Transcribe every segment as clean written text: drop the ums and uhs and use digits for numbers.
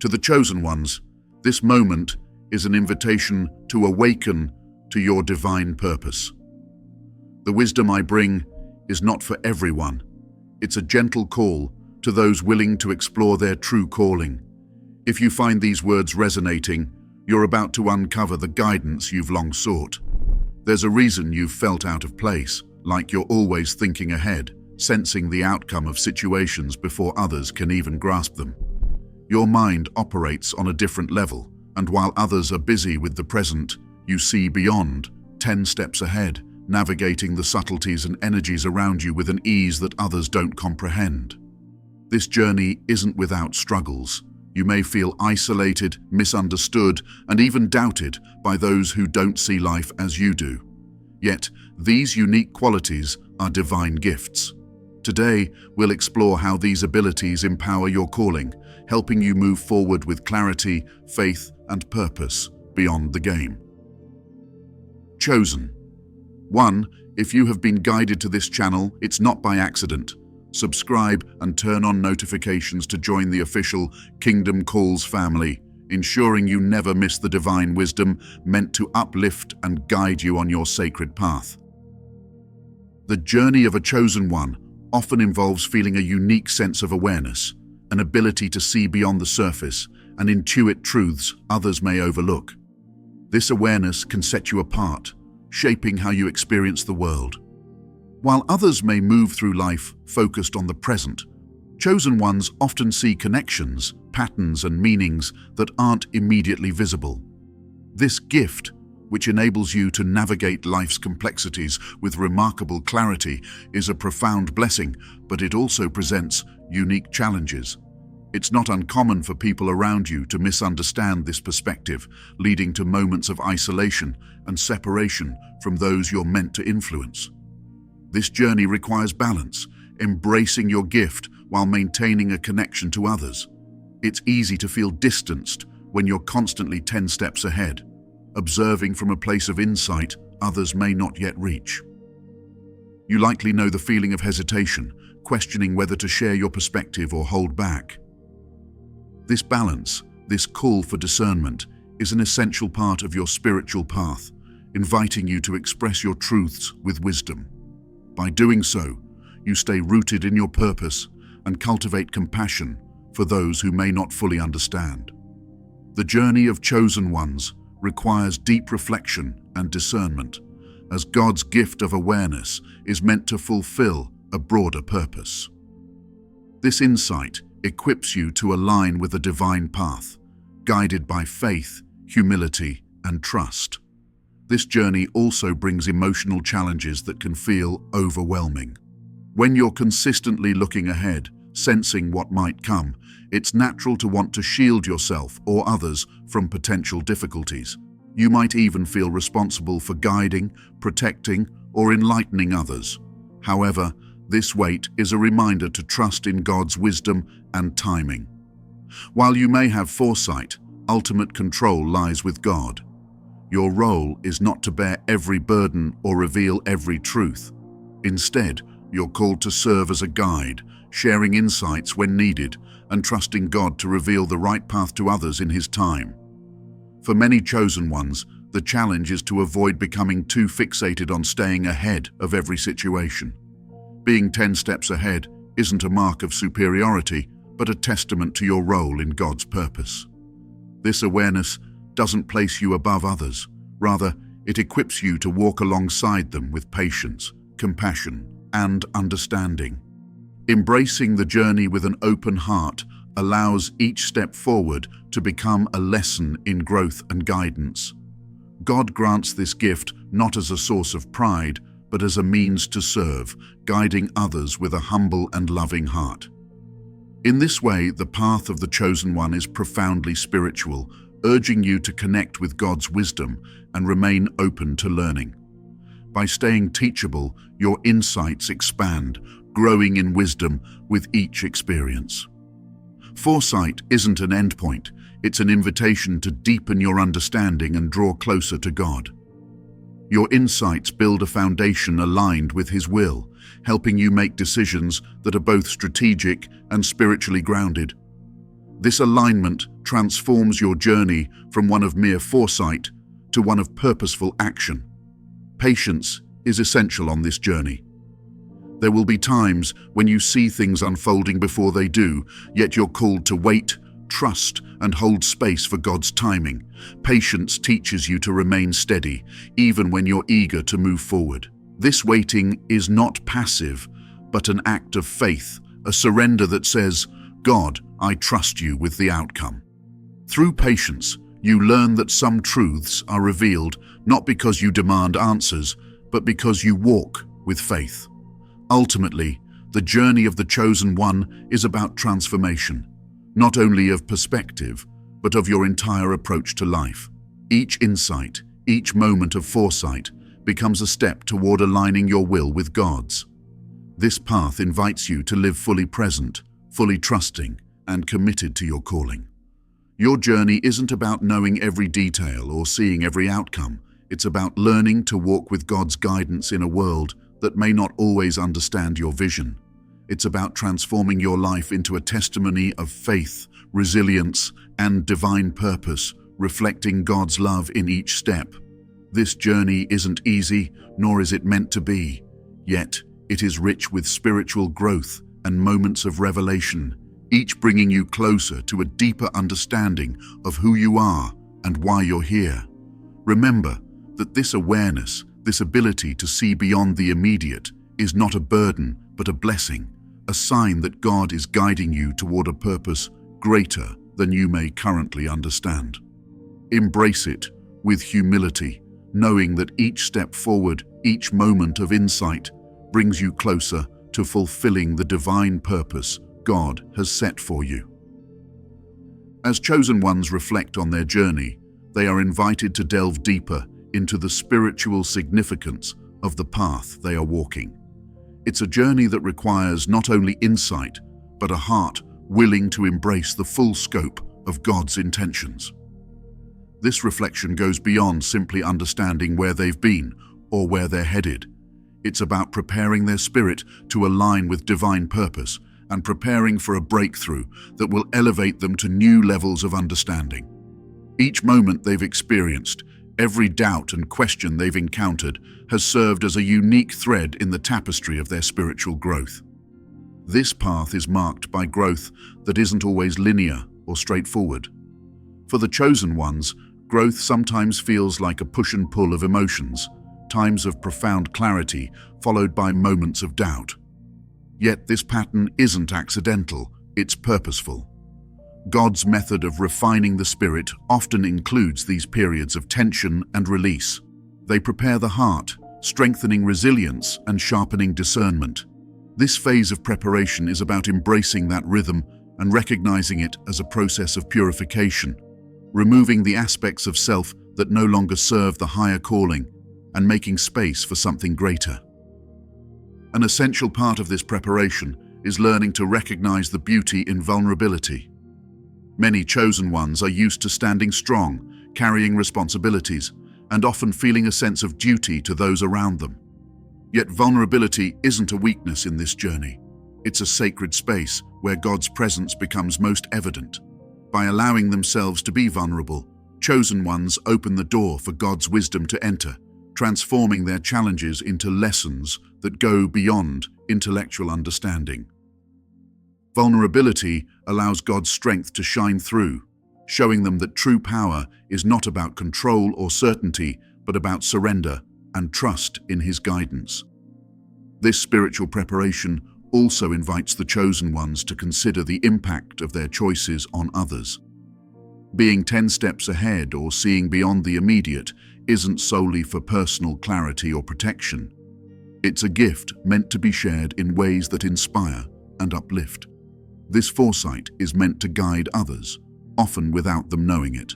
To the chosen ones, this moment is an invitation to awaken to your divine purpose. The wisdom I bring is not for everyone. It's a gentle call to those willing to explore their true calling. If you find these words resonating, you're about to uncover the guidance you've long sought. There's a reason you've felt out of place, like you're always thinking ahead, sensing the outcome of situations before others can even grasp them. Your mind operates on a different level, and while others are busy with the present, you see beyond, 10 steps ahead, navigating the subtleties and energies around you with an ease that others don't comprehend. This journey isn't without struggles. You may feel isolated, misunderstood, and even doubted by those who don't see life as you do. Yet, these unique qualities are divine gifts. Today, we'll explore how these abilities empower your calling, helping you move forward with clarity, faith, and purpose beyond the game. Chosen. 1. If you have been guided to this channel, it's not by accident. Subscribe and turn on notifications to join the official Kingdom Calls family, ensuring you never miss the divine wisdom meant to uplift and guide you on your sacred path. The journey of a chosen one often involves feeling a unique sense of awareness, an ability to see beyond the surface and intuit truths others may overlook. This awareness can set you apart, shaping how you experience the world. While others may move through life focused on the present, chosen ones often see connections, patterns, and meanings that aren't immediately visible. This gift, which enables you to navigate life's complexities with remarkable clarity, is a profound blessing, but it also presents unique challenges. It's not uncommon for people around you to misunderstand this perspective, leading to moments of isolation and separation from those you're meant to influence. This journey requires balance, embracing your gift while maintaining a connection to others. It's easy to feel distanced when you're constantly 10 steps ahead, observing from a place of insight others may not yet reach. You likely know the feeling of hesitation, questioning whether to share your perspective or hold back. This balance, this call for discernment, is an essential part of your spiritual path, inviting you to express your truths with wisdom. By doing so, you stay rooted in your purpose and cultivate compassion for those who may not fully understand. The journey of chosen ones requires deep reflection and discernment, as God's gift of awareness is meant to fulfill a broader purpose. This insight equips you to align with a divine path, guided by faith, humility, and trust. This journey also brings emotional challenges that can feel overwhelming. When you're consistently looking ahead, sensing what might come, it's natural to want to shield yourself or others from potential difficulties. You might even feel responsible for guiding, protecting, or enlightening others. However, this weight is a reminder to trust in God's wisdom and timing. While you may have foresight, ultimate control lies with God. Your role is not to bear every burden or reveal every truth. Instead, you're called to serve as a guide, sharing insights when needed and trusting God to reveal the right path to others in His time. For many chosen ones, the challenge is to avoid becoming too fixated on staying ahead of every situation. Being 10 steps ahead isn't a mark of superiority, but a testament to your role in God's purpose. This awareness doesn't place you above others. Rather, it equips you to walk alongside them with patience, compassion, and understanding. Embracing the journey with an open heart allows each step forward to become a lesson in growth and guidance. God grants this gift not as a source of pride, but as a means to serve, guiding others with a humble and loving heart. In this way, the path of the chosen one is profoundly spiritual, urging you to connect with God's wisdom and remain open to learning. By staying teachable, your insights expand, growing in wisdom with each experience. Foresight isn't an endpoint, it's an invitation to deepen your understanding and draw closer to God. Your insights build a foundation aligned with His will, helping you make decisions that are both strategic and spiritually grounded. This alignment transforms your journey from one of mere foresight to one of purposeful action. Patience is essential on this journey. There will be times when you see things unfolding before they do, yet you're called to wait, trust, and hold space for God's timing. Patience teaches you to remain steady, even when you're eager to move forward. This waiting is not passive, but an act of faith, a surrender that says, "God, I trust you with the outcome." Through patience, you learn that some truths are revealed not because you demand answers, but because you walk with faith. Ultimately, the journey of the chosen one is about transformation, not only of perspective, but of your entire approach to life. Each insight, each moment of foresight, becomes a step toward aligning your will with God's. This path invites you to live fully present, fully trusting, and committed to your calling. Your journey isn't about knowing every detail or seeing every outcome. It's about learning to walk with God's guidance in a world that may not always understand your vision. It's about transforming your life into a testimony of faith, resilience, and divine purpose, reflecting God's love in each step. This journey isn't easy, nor is it meant to be. Yet, it is rich with spiritual growth and moments of revelation, each bringing you closer to a deeper understanding of who you are and why you're here. Remember that this awareness, this ability to see beyond the immediate, is not a burden, but a blessing, a sign that God is guiding you toward a purpose greater than you may currently understand. Embrace it with humility, knowing that each step forward, each moment of insight, brings you closer to fulfilling the divine purpose God has set for you. As chosen ones reflect on their journey, they are invited to delve deeper into the spiritual significance of the path they are walking. It's a journey that requires not only insight, but a heart willing to embrace the full scope of God's intentions. This reflection goes beyond simply understanding where they've been or where they're headed. It's about preparing their spirit to align with divine purpose and preparing for a breakthrough that will elevate them to new levels of understanding. Each moment they've experienced, every doubt and question they've encountered, has served as a unique thread in the tapestry of their spiritual growth. This path is marked by growth that isn't always linear or straightforward. For the chosen ones, growth sometimes feels like a push and pull of emotions, times of profound clarity followed by moments of doubt. Yet this pattern isn't accidental, it's purposeful. God's method of refining the spirit often includes these periods of tension and release. They prepare the heart, strengthening resilience and sharpening discernment. This phase of preparation is about embracing that rhythm and recognizing it as a process of purification, removing the aspects of self that no longer serve the higher calling and making space for something greater. An essential part of this preparation is learning to recognize the beauty in vulnerability. Many chosen ones are used to standing strong, carrying responsibilities, and often feeling a sense of duty to those around them. Yet vulnerability isn't a weakness in this journey. It's a sacred space where God's presence becomes most evident. By allowing themselves to be vulnerable, chosen ones open the door for God's wisdom to enter, transforming their challenges into lessons that go beyond intellectual understanding. Vulnerability allows God's strength to shine through, showing them that true power is not about control or certainty, but about surrender and trust in His guidance. This spiritual preparation also invites the chosen ones to consider the impact of their choices on others. Being 10 steps ahead or seeing beyond the immediate isn't solely for personal clarity or protection. It's a gift meant to be shared in ways that inspire and uplift. This foresight is meant to guide others, often without them knowing it.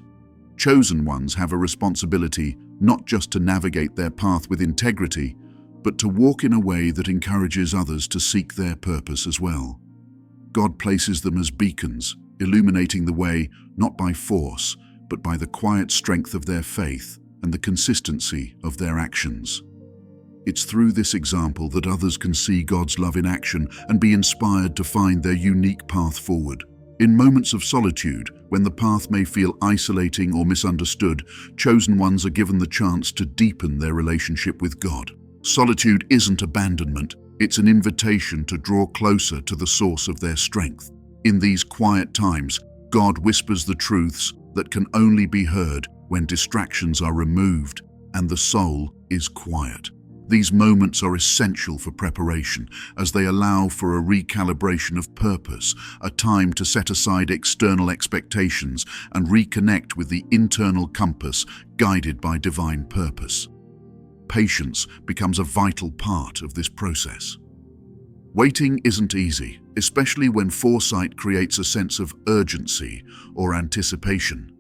Chosen ones have a responsibility not just to navigate their path with integrity, but to walk in a way that encourages others to seek their purpose as well. God places them as beacons, illuminating the way not by force, but by the quiet strength of their faith and the consistency of their actions. It's through this example that others can see God's love in action and be inspired to find their unique path forward. In moments of solitude, when the path may feel isolating or misunderstood, chosen ones are given the chance to deepen their relationship with God. Solitude isn't abandonment, it's an invitation to draw closer to the source of their strength. In these quiet times, God whispers the truths that can only be heard when distractions are removed and the soul is quiet. These moments are essential for preparation, as they allow for a recalibration of purpose, a time to set aside external expectations and reconnect with the internal compass guided by divine purpose. Patience becomes a vital part of this process. Waiting isn't easy, especially when foresight creates a sense of urgency or anticipation.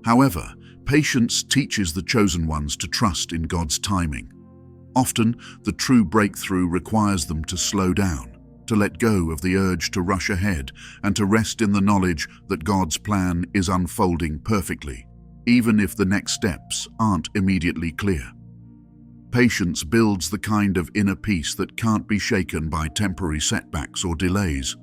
However, patience teaches the chosen ones to trust in God's timing. Often, the true breakthrough requires them to slow down, to let go of the urge to rush ahead, and to rest in the knowledge that God's plan is unfolding perfectly, even if the next steps aren't immediately clear. Patience builds the kind of inner peace that can't be shaken by temporary setbacks or delays.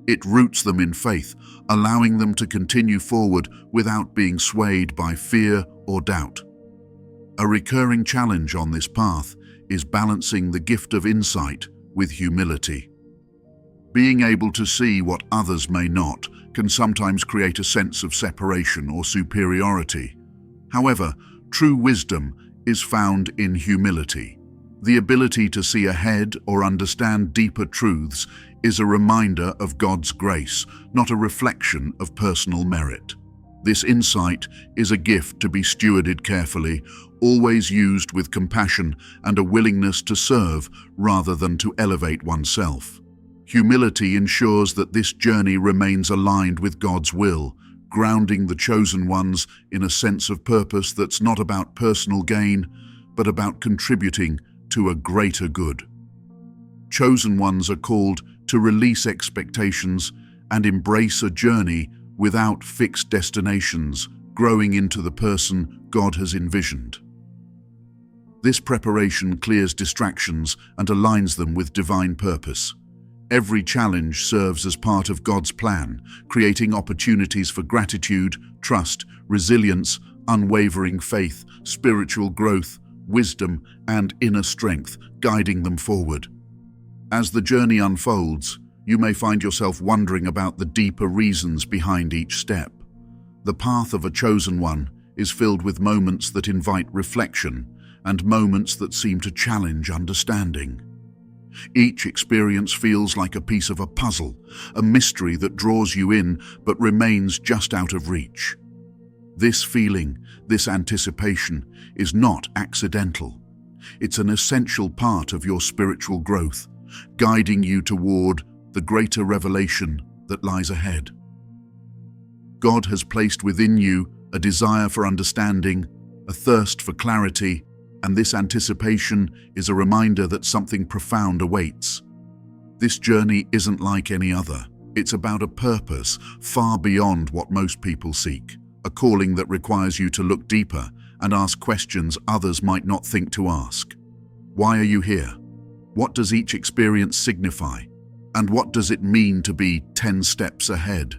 It roots them in faith, allowing them to continue forward without being swayed by fear or doubt. A recurring challenge on this path is balancing the gift of insight with humility. Being able to see what others may not can sometimes create a sense of separation or superiority. However, true wisdom is found in humility. The ability to see ahead or understand deeper truths is a reminder of God's grace, not a reflection of personal merit. This insight is a gift to be stewarded carefully, always used with compassion and a willingness to serve rather than to elevate oneself. Humility ensures that this journey remains aligned with God's will, grounding the chosen ones in a sense of purpose that's not about personal gain, but about contributing to a greater good. Chosen ones are called to release expectations and embrace a journey without fixed destinations, growing into the person God has envisioned. This preparation clears distractions and aligns them with divine purpose. Every challenge serves as part of God's plan, creating opportunities for gratitude, trust, resilience, unwavering faith, spiritual growth, wisdom, and inner strength, guiding them forward. As the journey unfolds, you may find yourself wondering about the deeper reasons behind each step. The path of a chosen one is filled with moments that invite reflection and moments that seem to challenge understanding. Each experience feels like a piece of a puzzle, a mystery that draws you in but remains just out of reach. This feeling, this anticipation, is not accidental. It's an essential part of your spiritual growth, guiding you toward the greater revelation that lies ahead. God has placed within you a desire for understanding, a thirst for clarity, and this anticipation is a reminder that something profound awaits. This journey isn't like any other. It's about a purpose far beyond what most people seek, a calling that requires you to look deeper and ask questions others might not think to ask. Why are you here? What does each experience signify? And what does it mean to be 10 steps ahead?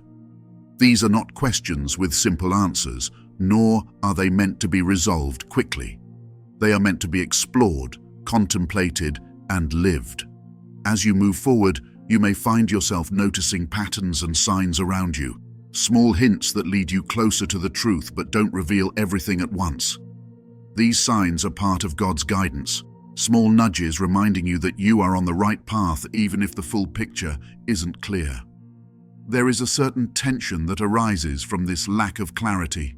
These are not questions with simple answers, nor are they meant to be resolved quickly. They are meant to be explored, contemplated, and lived. As you move forward, you may find yourself noticing patterns and signs around you, small hints that lead you closer to the truth but don't reveal everything at once. These signs are part of God's guidance, small nudges reminding you that you are on the right path even if the full picture isn't clear. There is a certain tension that arises from this lack of clarity.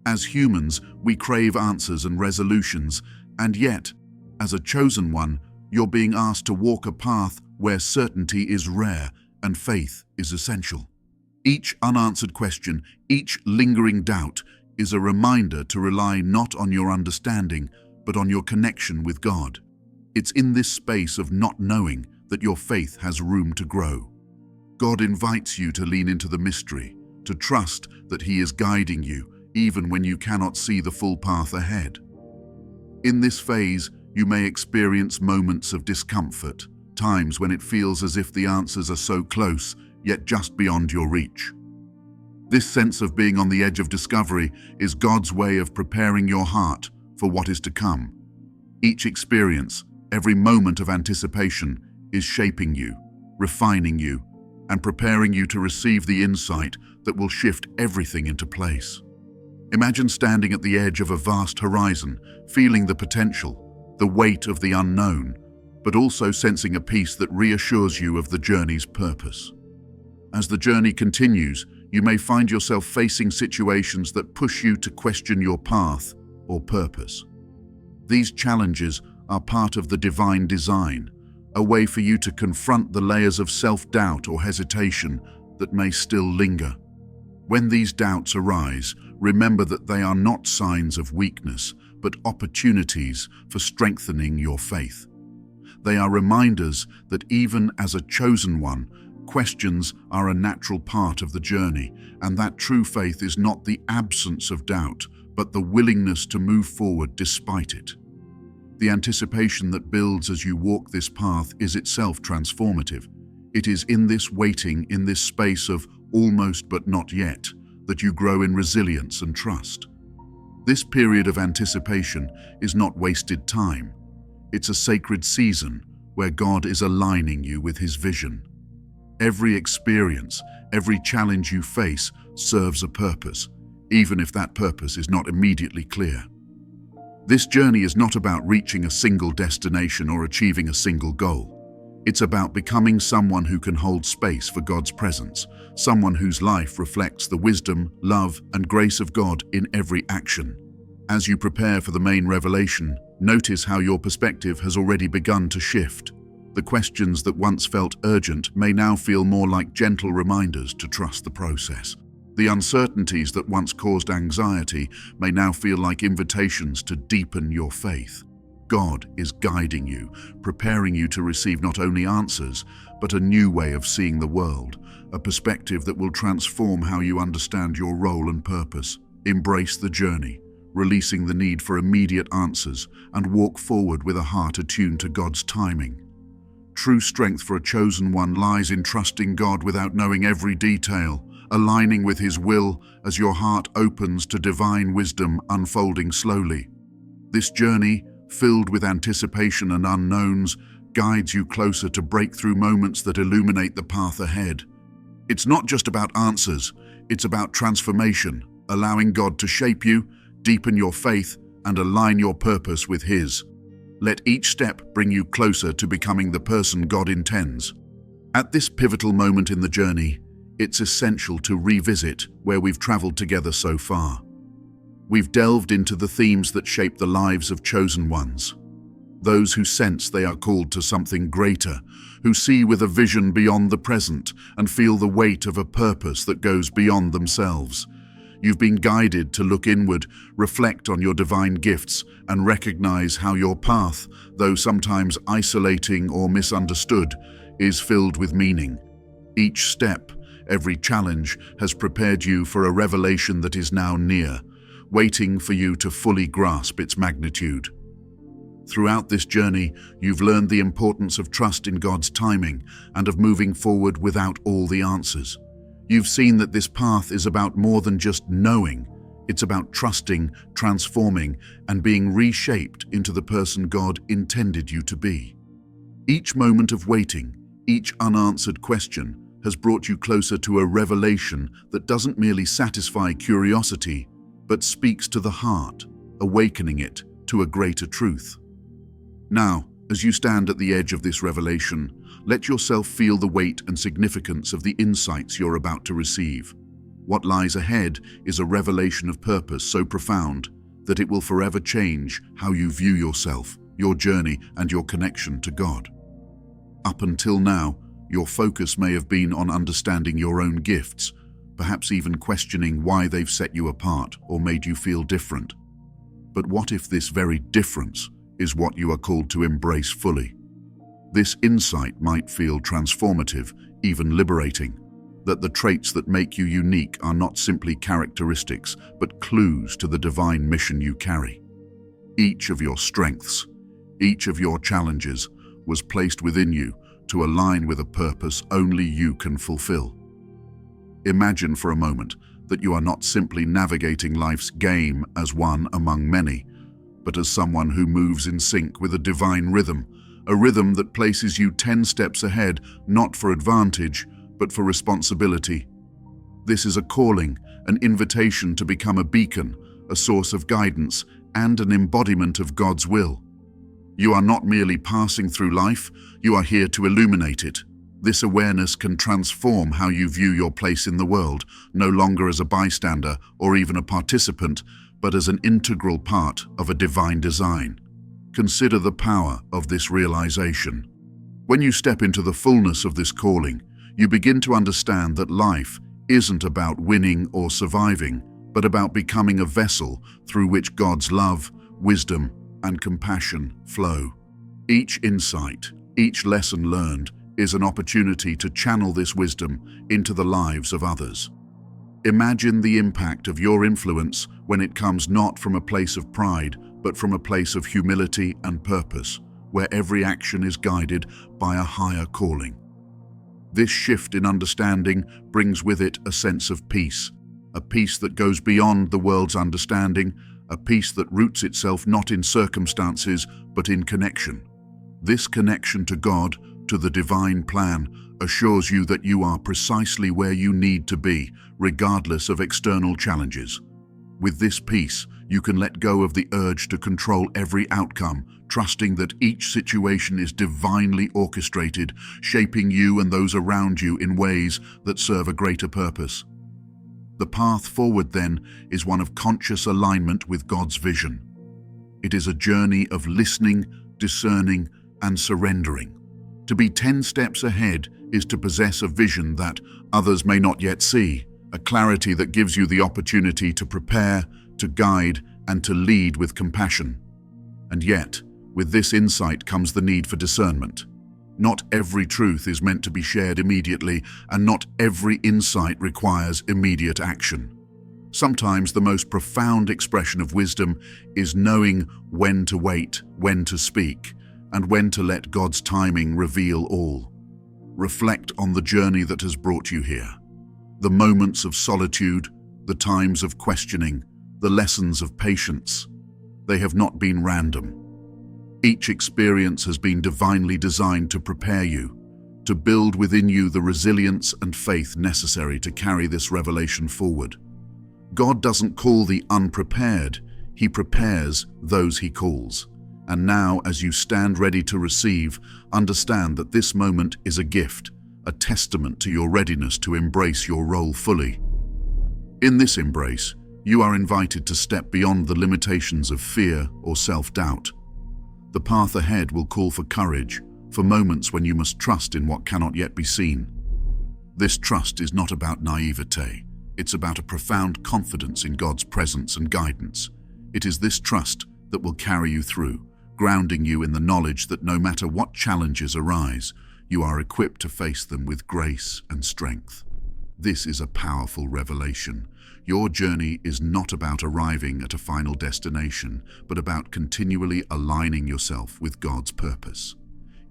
As humans, we crave answers and resolutions, and yet, as a chosen one, you're being asked to walk a path where certainty is rare and faith is essential. Each unanswered question, each lingering doubt, is a reminder to rely not on your understanding, but on your connection with God. It's in this space of not knowing that your faith has room to grow. God invites you to lean into the mystery, to trust that He is guiding you, even when you cannot see the full path ahead. In this phase, you may experience moments of discomfort, times when it feels as if the answers are so close, yet just beyond your reach. This sense of being on the edge of discovery is God's way of preparing your heart for what is to come. Each experience, every moment of anticipation, is shaping you, refining you, and preparing you to receive the insight that will shift everything into place. Imagine standing at the edge of a vast horizon, feeling the potential, the weight of the unknown, but also sensing a peace that reassures you of the journey's purpose. As the journey continues, you may find yourself facing situations that push you to question your path or purpose. These challenges are part of the divine design, a way for you to confront the layers of self-doubt or hesitation that may still linger. When these doubts arise, remember that they are not signs of weakness, but opportunities for strengthening your faith. They are reminders that even as a chosen one, questions are a natural part of the journey, and that true faith is not the absence of doubt, but the willingness to move forward despite it. The anticipation that builds as you walk this path is itself transformative. It is in this waiting, in this space of almost but not yet, that you grow in resilience and trust. This period of anticipation is not wasted time. It's a sacred season where God is aligning you with His vision. Every experience, every challenge you face serves a purpose, even if that purpose is not immediately clear. This journey is not about reaching a single destination or achieving a single goal. It's about becoming someone who can hold space for God's presence, someone whose life reflects the wisdom, love, and grace of God in every action. As you prepare for the main revelation, notice how your perspective has already begun to shift. The questions that once felt urgent may now feel more like gentle reminders to trust the process. The uncertainties that once caused anxiety may now feel like invitations to deepen your faith. God is guiding you, preparing you to receive not only answers, but a new way of seeing the world, a perspective that will transform how you understand your role and purpose. Embrace the journey, releasing the need for immediate answers, and walk forward with a heart attuned to God's timing. True strength for a chosen one lies in trusting God without knowing every detail, aligning with His will as your heart opens to divine wisdom unfolding slowly. This journey, filled with anticipation and unknowns, guides you closer to breakthrough moments that illuminate the path ahead. It's not just about answers, it's about transformation, allowing God to shape you, deepen your faith, and align your purpose with His. Let each step bring you closer to becoming the person God intends. At this pivotal moment in the journey, it's essential to revisit where we've traveled together so far. We've delved into the themes that shape the lives of chosen ones, those who sense they are called to something greater, who see with a vision beyond the present and feel the weight of a purpose that goes beyond themselves. You've been guided to look inward, reflect on your divine gifts, and recognize how your path, though sometimes isolating or misunderstood, is filled with meaning. Each step, every challenge, has prepared you for a revelation that is now near, waiting for you to fully grasp its magnitude. Throughout this journey, you've learned the importance of trust in God's timing and of moving forward without all the answers. You've seen that this path is about more than just knowing. It's about trusting, transforming, and being reshaped into the person God intended you to be. Each moment of waiting, each unanswered question, has brought you closer to a revelation that doesn't merely satisfy curiosity, but speaks to the heart, awakening it to a greater truth. Now, as you stand at the edge of this revelation, let yourself feel the weight and significance of the insights you're about to receive. What lies ahead is a revelation of purpose so profound that it will forever change how you view yourself, your journey, and your connection to God. Up until now, your focus may have been on understanding your own gifts, perhaps even questioning why they've set you apart or made you feel different. But what if this very difference is what you are called to embrace fully? This insight might feel transformative, even liberating, that the traits that make you unique are not simply characteristics, but clues to the divine mission you carry. Each of your strengths, each of your challenges was placed within you to align with a purpose only you can fulfill. Imagine for a moment that you are not simply navigating life's game as one among many, but as someone who moves in sync with a divine rhythm, a rhythm that places you 10 steps ahead, not for advantage, but for responsibility. This is a calling, an invitation to become a beacon, a source of guidance, and an embodiment of God's will. You are not merely passing through life, you are here to illuminate it. This awareness can transform how you view your place in the world, no longer as a bystander or even a participant, but as an integral part of a divine design. Consider the power of this realization. When you step into the fullness of this calling, you begin to understand that life isn't about winning or surviving, but about becoming a vessel through which God's love, wisdom, and compassion flow. Each insight, each lesson learned, is an opportunity to channel this wisdom into the lives of others. Imagine the impact of your influence when it comes not from a place of pride, but from a place of humility and purpose, where every action is guided by a higher calling. This shift in understanding brings with it a sense of peace, a peace that goes beyond the world's understanding, a peace that roots itself not in circumstances, but in connection. This connection to God, to the divine plan, assures you that you are precisely where you need to be, regardless of external challenges. With this peace, you can let go of the urge to control every outcome, trusting that each situation is divinely orchestrated, shaping you and those around you in ways that serve a greater purpose. The path forward, then, is one of conscious alignment with God's vision. It is a journey of listening, discerning, and surrendering. To be 10 steps ahead is to possess a vision that others may not yet see, a clarity that gives you the opportunity to prepare, to guide, and to lead with compassion. And yet, with this insight comes the need for discernment. Not every truth is meant to be shared immediately, and not every insight requires immediate action. Sometimes the most profound expression of wisdom is knowing when to wait, when to speak, and when to let God's timing reveal all. Reflect on the journey that has brought you here. The moments of solitude, the times of questioning, the lessons of patience. They have not been random. Each experience has been divinely designed to prepare you, to build within you the resilience and faith necessary to carry this revelation forward. God doesn't call the unprepared, He prepares those He calls. And now, as you stand ready to receive, understand that this moment is a gift, a testament to your readiness to embrace your role fully. In this embrace, you are invited to step beyond the limitations of fear or self-doubt. The path ahead will call for courage, for moments when you must trust in what cannot yet be seen. This trust is not about naivete. It's about a profound confidence in God's presence and guidance. It is this trust that will carry you through, grounding you in the knowledge that no matter what challenges arise, you are equipped to face them with grace and strength. This is a powerful revelation. Your journey is not about arriving at a final destination, but about continually aligning yourself with God's purpose.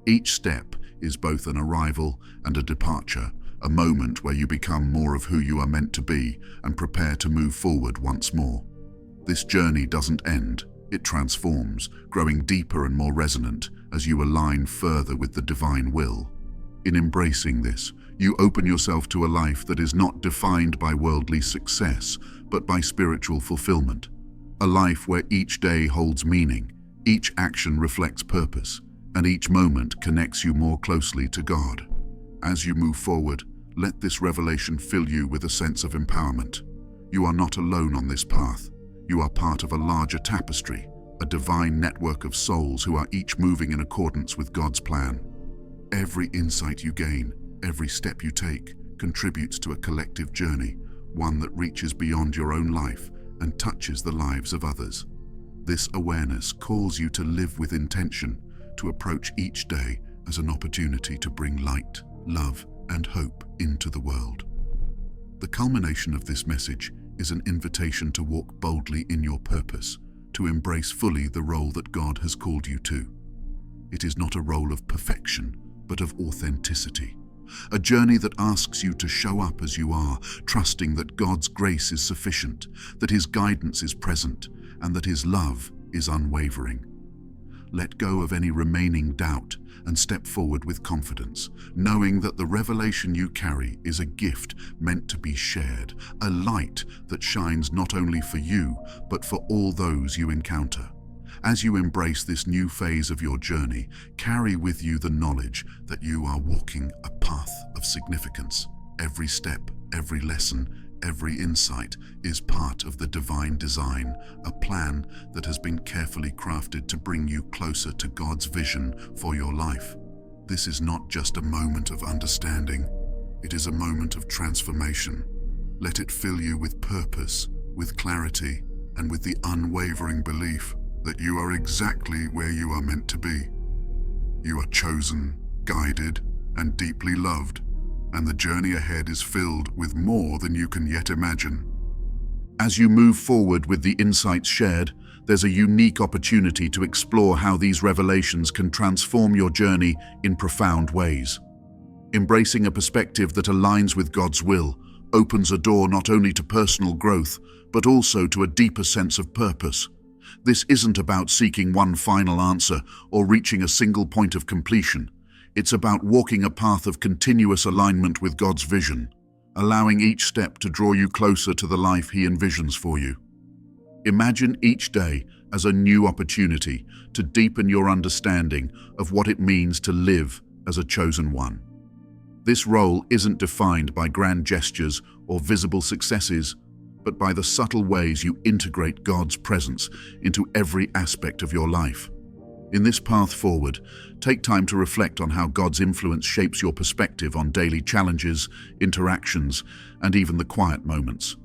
Each step is both an arrival and a departure, a moment where you become more of who you are meant to be and prepare to move forward once more. This journey doesn't end. It transforms, growing deeper and more resonant as you align further with the divine will. In embracing this, you open yourself to a life that is not defined by worldly success, but by spiritual fulfillment. A life where each day holds meaning, each action reflects purpose, and each moment connects you more closely to God. As you move forward, let this revelation fill you with a sense of empowerment. You are not alone on this path. You are part of a larger tapestry, a divine network of souls who are each moving in accordance with God's plan. Every insight you gain, every step you take, contributes to a collective journey, one that reaches beyond your own life and touches the lives of others. This awareness calls you to live with intention, to approach each day as an opportunity to bring light, love, and hope into the world. The culmination of this message is an invitation to walk boldly in your purpose, to embrace fully the role that God has called you to. It is not a role of perfection, but of authenticity, A journey that asks you to show up as you are, trusting that God's grace is sufficient, that His guidance is present, and that His love is unwavering. Let go of any remaining doubt and step forward with confidence, knowing that the revelation you carry is a gift meant to be shared, a light that shines not only for you, but for all those you encounter. As you embrace this new phase of your journey, carry with you the knowledge that you are walking a path of significance. Every step, every lesson, every insight is part of the divine design, a plan that has been carefully crafted to bring you closer to God's vision for your life. This is not just a moment of understanding, it is a moment of transformation. Let it fill you with purpose, with clarity, and with the unwavering belief that you are exactly where you are meant to be. You are chosen, guided, and deeply loved, and the journey ahead is filled with more than you can yet imagine. As you move forward with the insights shared, there's a unique opportunity to explore how these revelations can transform your journey in profound ways. Embracing a perspective that aligns with God's will opens a door not only to personal growth, but also to a deeper sense of purpose. This isn't about seeking one final answer or reaching a single point of completion. It's about walking a path of continuous alignment with God's vision, allowing each step to draw you closer to the life He envisions for you. Imagine each day as a new opportunity to deepen your understanding of what it means to live as a chosen one. This role isn't defined by grand gestures or visible successes, but by the subtle ways you integrate God's presence into every aspect of your life. In this path forward, take time to reflect on how God's influence shapes your perspective on daily challenges, interactions, and even the quiet moments.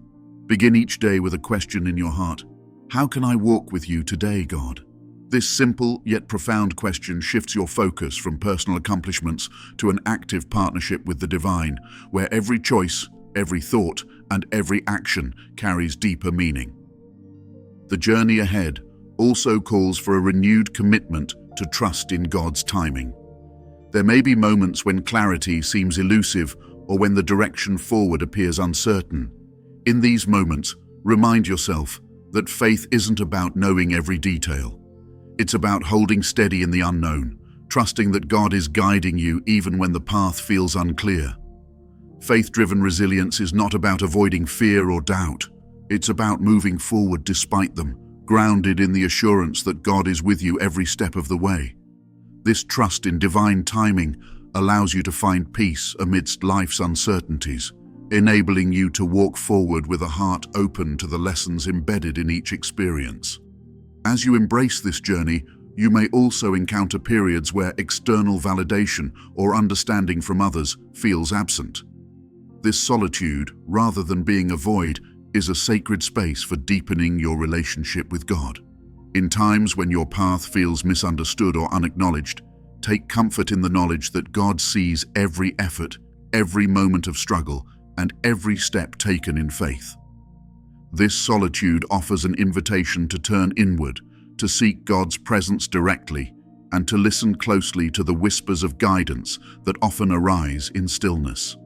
Begin each day with a question in your heart. How can I walk with you today, God? This simple yet profound question shifts your focus from personal accomplishments to an active partnership with the divine, where every choice, every thought, and every action carries deeper meaning. The journey ahead also calls for a renewed commitment to trust in God's timing. There may be moments when clarity seems elusive or when the direction forward appears uncertain. In these moments, remind yourself that faith isn't about knowing every detail. It's about holding steady in the unknown, trusting that God is guiding you even when the path feels unclear. Faith-driven resilience is not about avoiding fear or doubt. It's about moving forward despite them, grounded in the assurance that God is with you every step of the way. This trust in divine timing allows you to find peace amidst life's uncertainties, enabling you to walk forward with a heart open to the lessons embedded in each experience. As you embrace this journey, you may also encounter periods where external validation or understanding from others feels absent. This solitude, rather than being a void, is a sacred space for deepening your relationship with God. In times when your path feels misunderstood or unacknowledged, take comfort in the knowledge that God sees every effort, every moment of struggle, and every step taken in faith. This solitude offers an invitation to turn inward, to seek God's presence directly, and to listen closely to the whispers of guidance that often arise in stillness.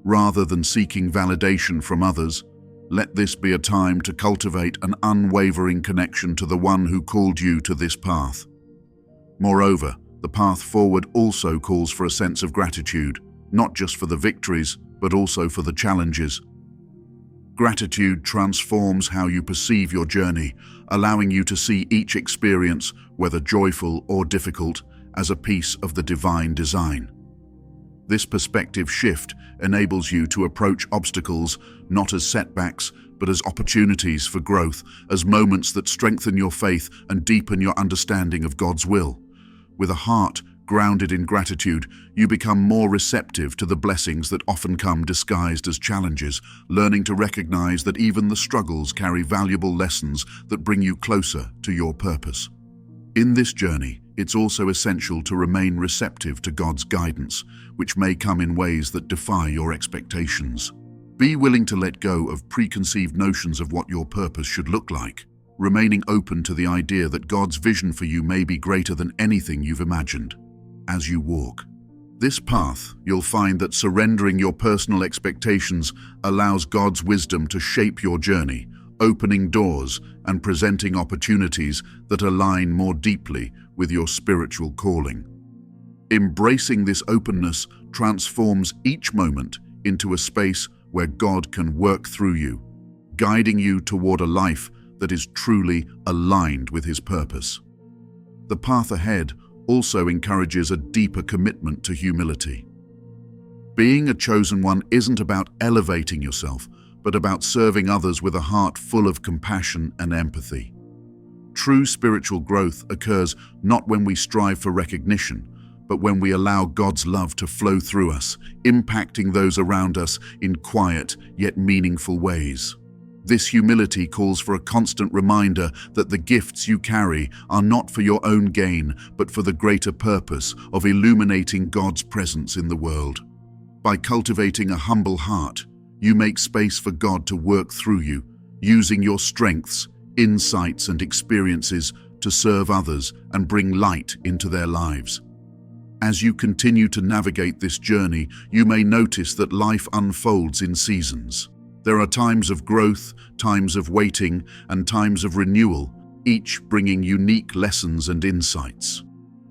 Rather than seeking validation from others, let this be a time to cultivate an unwavering connection to the one who called you to this path. Moreover, the path forward also calls for a sense of gratitude, not just for the victories, but also for the challenges. Gratitude transforms how you perceive your journey, allowing you to see each experience, whether joyful or difficult, as a piece of the divine design. This perspective shift enables you to approach obstacles not as setbacks, but as opportunities for growth, as moments that strengthen your faith and deepen your understanding of God's will. With a heart grounded in gratitude, you become more receptive to the blessings that often come disguised as challenges, learning to recognize that even the struggles carry valuable lessons that bring you closer to your purpose. In this journey, it's also essential to remain receptive to God's guidance, which may come in ways that defy your expectations. Be willing to let go of preconceived notions of what your purpose should look like, remaining open to the idea that God's vision for you may be greater than anything you've imagined. As you walk this path, you'll find that surrendering your personal expectations allows God's wisdom to shape your journey, opening doors and presenting opportunities that align more deeply with your spiritual calling. Embracing this openness transforms each moment into a space where God can work through you, guiding you toward a life that is truly aligned with His purpose. The path ahead also encourages a deeper commitment to humility. Being a chosen one isn't about elevating yourself, but about serving others with a heart full of compassion and empathy. True spiritual growth occurs not when we strive for recognition, but when we allow God's love to flow through us, impacting those around us in quiet yet meaningful ways. This humility calls for a constant reminder that the gifts you carry are not for your own gain, but for the greater purpose of illuminating God's presence in the world. By cultivating a humble heart, you make space for God to work through you, using your strengths, insights, and experiences to serve others and bring light into their lives. As you continue to navigate this journey, you may notice that life unfolds in seasons. There are times of growth, times of waiting, and times of renewal, each bringing unique lessons and insights.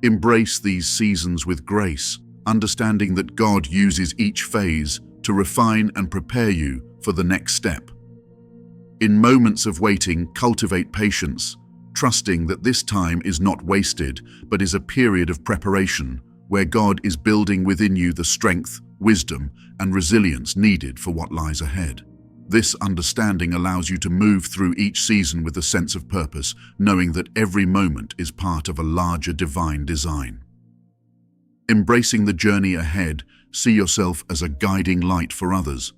Embrace these seasons with grace, understanding that God uses each phase to refine and prepare you for the next step. In moments of waiting, cultivate patience, trusting that this time is not wasted, but is a period of preparation, where God is building within you the strength, wisdom, and resilience needed for what lies ahead. This understanding allows you to move through each season with a sense of purpose, knowing that every moment is part of a larger divine design. Embracing the journey ahead, see yourself as a guiding light for others.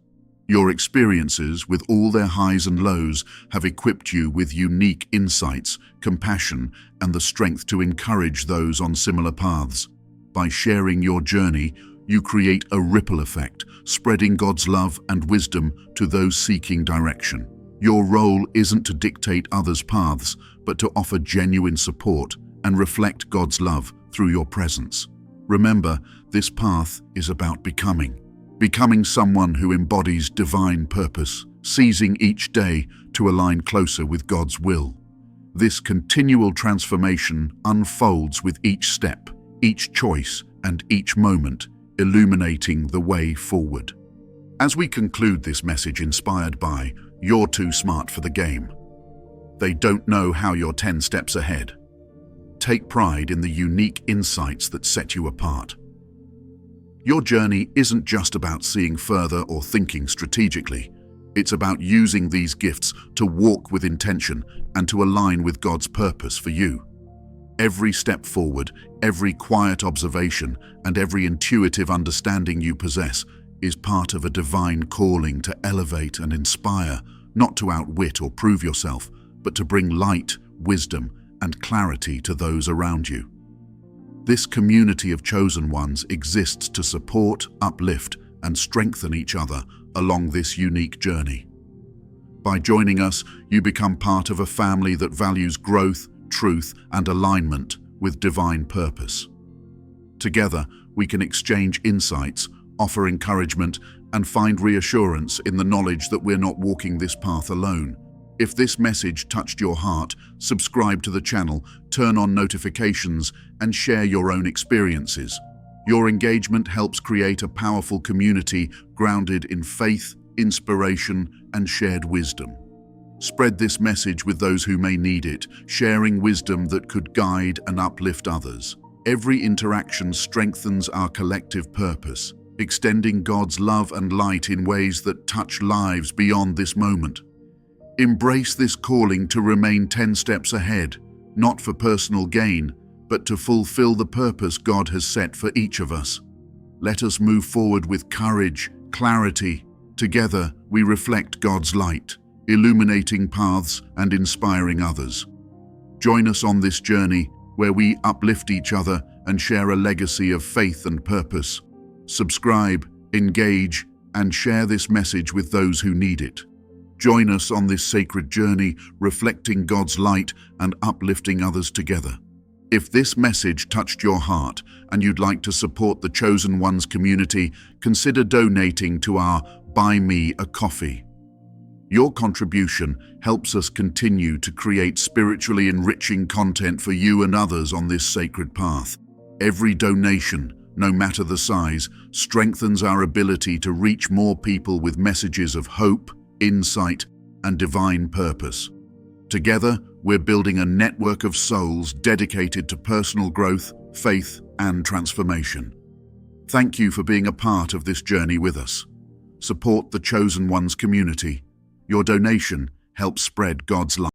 Your experiences, with all their highs and lows, have equipped you with unique insights, compassion, and the strength to encourage those on similar paths. By sharing your journey, you create a ripple effect, spreading God's love and wisdom to those seeking direction. Your role isn't to dictate others' paths, but to offer genuine support and reflect God's love through your presence. Remember, this path is about becoming someone who embodies divine purpose, seizing each day to align closer with God's will. This continual transformation unfolds with each step, each choice, and each moment, illuminating the way forward. As we conclude this message inspired by "You're too smart for the game," they don't know how you're 10 steps ahead. Take pride in the unique insights that set you apart. Your journey isn't just about seeing further or thinking strategically. It's about using these gifts to walk with intention and to align with God's purpose for you. Every step forward, every quiet observation, and every intuitive understanding you possess is part of a divine calling to elevate and inspire, not to outwit or prove yourself, but to bring light, wisdom, and clarity to those around you. This community of chosen ones exists to support, uplift, and strengthen each other along this unique journey. By joining us, you become part of a family that values growth, truth, and alignment with divine purpose. Together, we can exchange insights, offer encouragement, and find reassurance in the knowledge that we're not walking this path alone. If this message touched your heart, subscribe to the channel, turn on notifications, and share your own experiences. Your engagement helps create a powerful community grounded in faith, inspiration, and shared wisdom. Spread this message with those who may need it, sharing wisdom that could guide and uplift others. Every interaction strengthens our collective purpose, extending God's love and light in ways that touch lives beyond this moment. Embrace this calling to remain 10 steps ahead, not for personal gain, but to fulfill the purpose God has set for each of us. Let us move forward with courage, clarity. Together, we reflect God's light, illuminating paths and inspiring others. Join us on this journey where we uplift each other and share a legacy of faith and purpose. Subscribe, engage, and share this message with those who need it. Join us on this sacred journey, reflecting God's light and uplifting others together. If this message touched your heart and you'd like to support the Chosen Ones community, consider donating to our Buy Me a Coffee. Your contribution helps us continue to create spiritually enriching content for you and others on this sacred path. Every donation, no matter the size, strengthens our ability to reach more people with messages of hope, insight, and divine purpose. Together, we're building a network of souls dedicated to personal growth, faith, and transformation. Thank you for being a part of this journey with us. Support the Chosen Ones community. Your donation helps spread God's light.